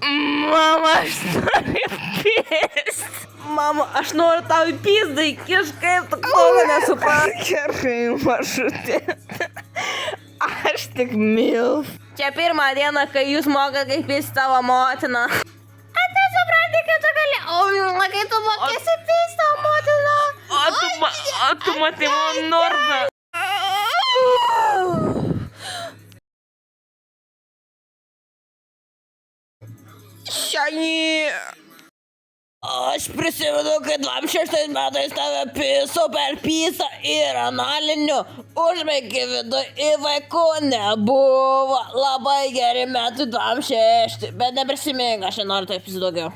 Mama, aš noriu pist. Mama, aš noriu tau į pizdą įkišt, kaip tu kol nesupranti. Gerai, mažutė. Aš tik milf. Čia pirmą dieną, kai jūs mokat kaip pist tavo motiną. A tu supranti, kad tu gali... O, kai tu mokėsi pist tavo motiną. O tu matai mano nordą. Šiandien. Aš prisimenu, kad 26 metais tave piso per pisą ir analiniu užbaigė vidų į vaikų nebuvo. Labai geri metai 26, bet neprisimink, aš nenoriu taip pisi daugiau.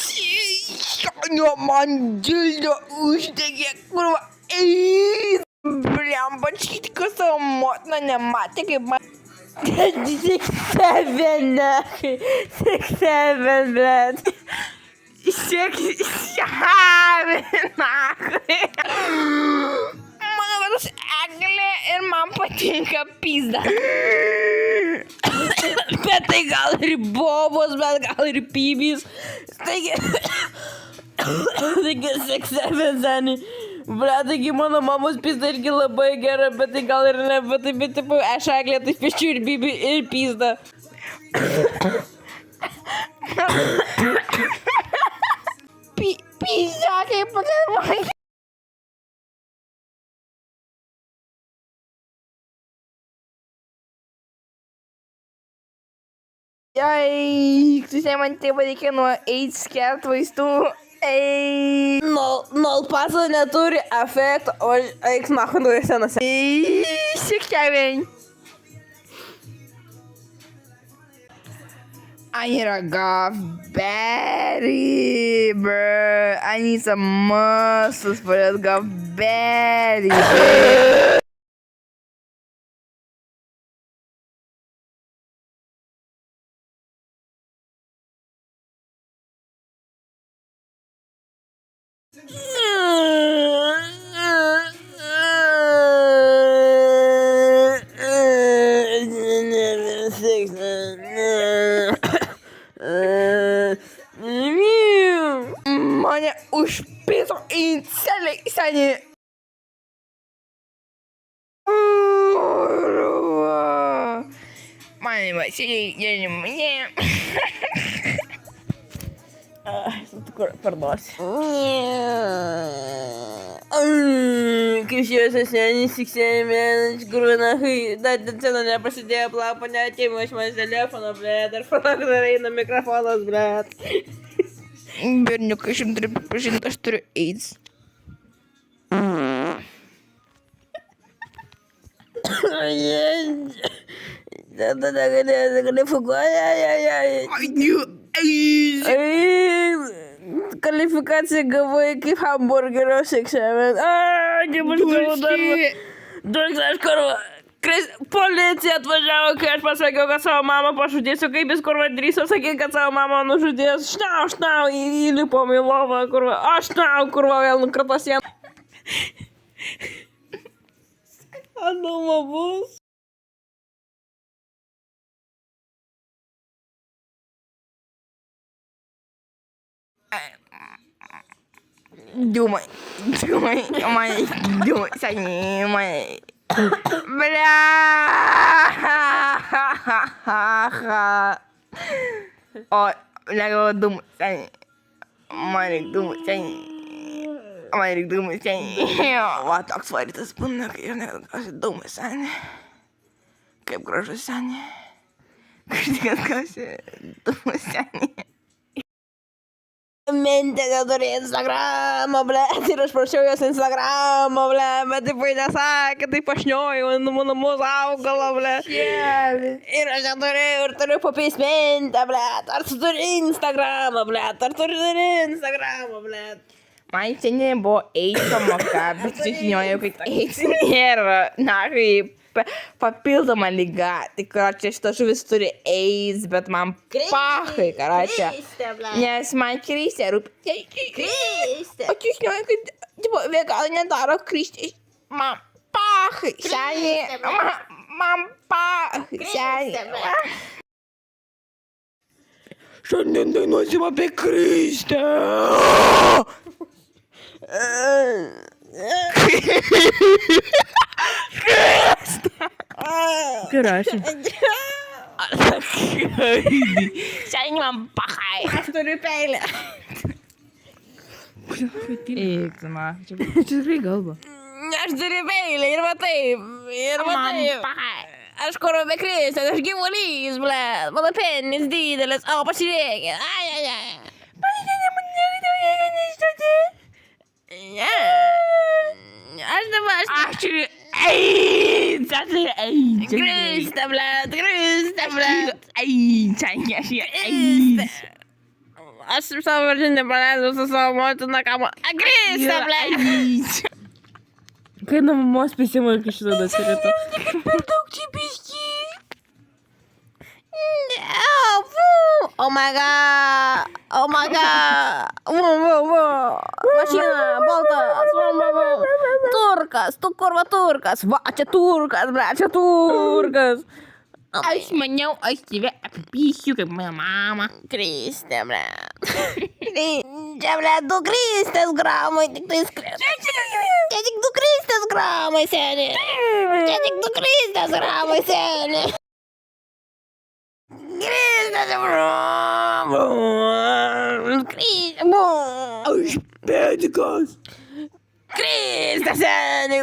Šiandien man dildo uždegė, kurva, blemba, čia savo motiną nematė, kaip man... Tik seven, nahai. Tik seven, blėt. Tik seven, nahai. Mano vardas Eglė ir man patinka pizda. Bet tai gal ir bobos, bet gal ir pybys. Taigi, tik seven, seni. Bля, taigi mano mamos pizda irgi labai gera, bet tai gal ir ne, bet tipo, aš Eglė, tai piščiu ir bibi ir pizda. Pizda, kaip pagalvoj. Jai, tu žinai, man tėvą reikia nuo AIDS skert vaistų. Nol pasas neturi efekto, o eik nahu nuo senas. Šiek tiek vien. I need a golf battery, bro. I need some muscles for that golf battery, bro. Mane užpito į celę, seniai. Mane vasiliai, mane. Kur parduosi? Kaip šiuose senis, tik seniai, kur nahai, dar cena neprasidėjo, plapa, neatėjimo iš manęs telefono, blėt, ar panaku dar eina mikrofonas, blėt. Berniukai, aš jums turiu pripažinti, aš turiu AIDS. Tada negali fuguoti, Kvalifikaciją gavai kaip hamburgerio 6-7. Dulks, aš kurva. Policija atvažiavo, kai aš pasakiau, kad savo mamą pažudėsiu, kaip jis kurva drįso sakyti, kad savo mamą nužudės. Šnau, įlipom į lovą, kurva. Aš šnau, kurva, vėl nukrito sieną. Adama bus. Думай, сани, бля. Ой, бля, думай, сани. Марик, думай, сани. Вот так сварится спунок, я думаю, сани. Kaip gražu, seni. Kažkas, думай, seni. Mintė, kad turi Instagramą, blėt, ir aš prašiau jos Instagramą, blėt, bet taip nesakė, taip pašnioju, mano namus augalą, blėt. Ir aš neturėjau ir turiu papys mintę, blėt, ar tu turi Instagramą, blėt, Man seniai buvo AIDS pamoka, bet sužinojau, kad AIDS nėra, nahai, papildoma liga. Tai, karočią, šitas žuvis turi AIDS, bet man pachai, karočią. Nes man krystė rūpi. Krystė. O tu žinojai, kad veganai nedaro krystės. Man pachai. Seniai, Man seniai. Šiandien dainuosim apie Kristę. Gracias. Seniai man pahai. Aš turiu peilę. Eik, tu man. Čia tikrai galva. Aš turiu peilį ir va taip. Man pahai. Aš kuru be Kristės, aš gyvulys, ble. Mano penis didelis, o pasižiūrėkit. Ai. Aš dabar... Aš turiu... Kristė, ble. Aš savo varžinį paleidau su savo motina kamo. Kristė, ble. Kai nuo mamos prisimenu iki šito dasirito. Per daug čia biškį. Oh my god. Mašina, baltas. Turkas, tu kurva turkas. Va, čia turkas, ble, čia turkas. Aš maniau, aš tave apipysiu kaip mano mama. Kristė, ble. Čia, ble, 2 Kristės gramai, tik tai skrės. Čia tik 2 Kristės gramai, seni. Čia tik 2 Kristės gramai, seni. Kristės, Aš pėdikas. Kristė, seni,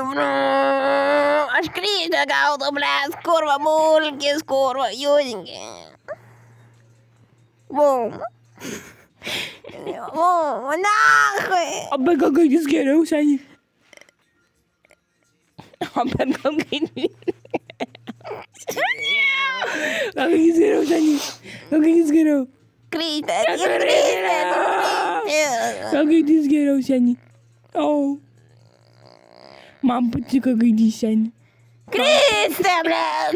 aš Kristė gaudo, bles, kurva mulkis, kurva jūdingi. Nahai. Apie gal gaidys geriau, seniai. Apie gal gaidys. Gal gaidys geriau, seniai. Gal gaidys geriau. Kristė. Gal gaidys geriau, seniai. O. Man patiko gaidys, seniai. Kristė, bles.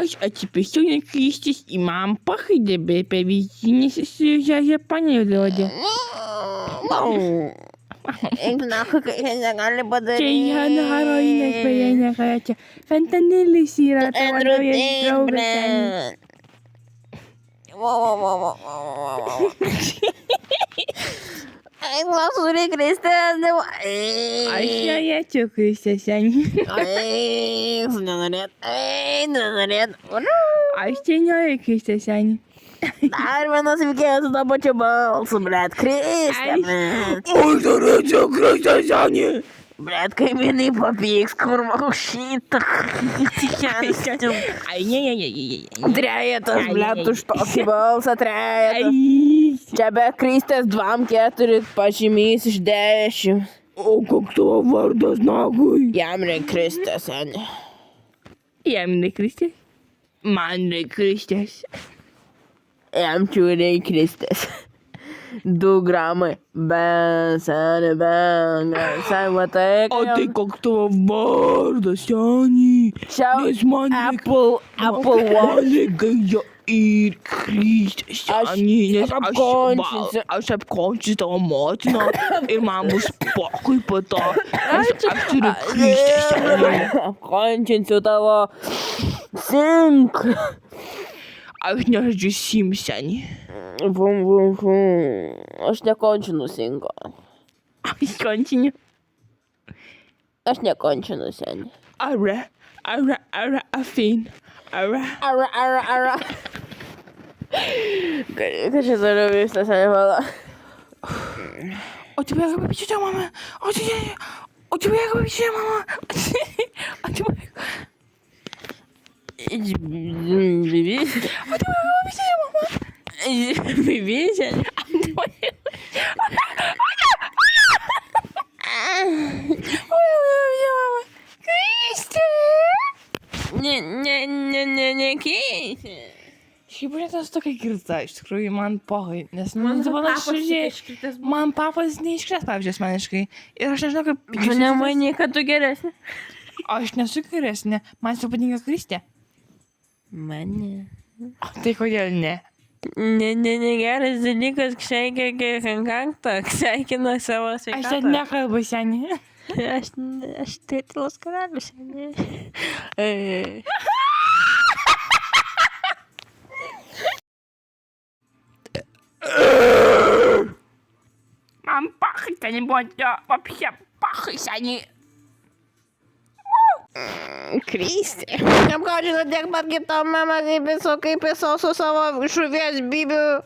Aš atsiprašau, nes Kristus į man pahaidė, bet per vizinės sužažė panėlodė. Eik nahai, kai jie negali Čia padaryti. Jana heroinės beje nekarčia. Fentanilis yra tavo naujas draugas, seniai. Eik lasuri, Kristė. Aš norėčiau Kristės, seniai. Eik, nenorėt. Aš čia noriu Kristės, seniai. Dar vienas veikėjas su tą pačiu balsu, blet. Kristė, blet. Aš norėčiau Kristės, seniai. Blet, kaimynai papyks, kurva šitą. Ai, ne. Trejetas, blet, už tokį balsą, trejetas. Čia be Kristės 2-4 pažymys iš 10. O koks tavo vardas, nagui? Jam reikia Kristės, seni. Jam ne Kristės. Man ne Kristės. Jam čia reikia Kristės. 2 gramai. Ben, seni, matai, O tai koks tavo vardas, seniai? Nes man Apple Watch. Gaidžia ir Kristės, seniai. Nes apkončinsiu. aš apkončinsiu tavo motiną ir man bus pokui po to. Aš turiu Kristės, seniai. Apkončinsiu tavo sink. Aš nežodžiu sim, seniai. Aš nekončinu sinko. Aš končiniu. Aš nekončinu, seni. Ara, afin. Ara. Kas čia toliau vyksta, seni, mano? O tu bėga papyčiute, mama. O tu bėga papyčiute, mama. O tu bėga. Bibi? O tu bėga papyčiute, mama. Bibi, seni. Kristė. Ne keisi. Šiaip tas tokia girta, iš tikrųjų, man pohai, nes man panašiai, man papas neiškrės, pavyzdžiui, asmeniškai. Ir aš nežinau, kaip... Tu nemani, kad tu geresnė? Aš nesu geresnė, man su patinka Kristė. Man ne. O tai kodėl ne? Negeras dalykas, sveikina kontaktą, sveikina savo sveikatą. Aš net nekalbu, seniai. Aš titulas karalius, ne? Man пахать не будет, вообще пахать, сeniai. Kristi. Apgaudžiu tiek pat kaip tavo mama, kaip esu su savo žuvies bibiu.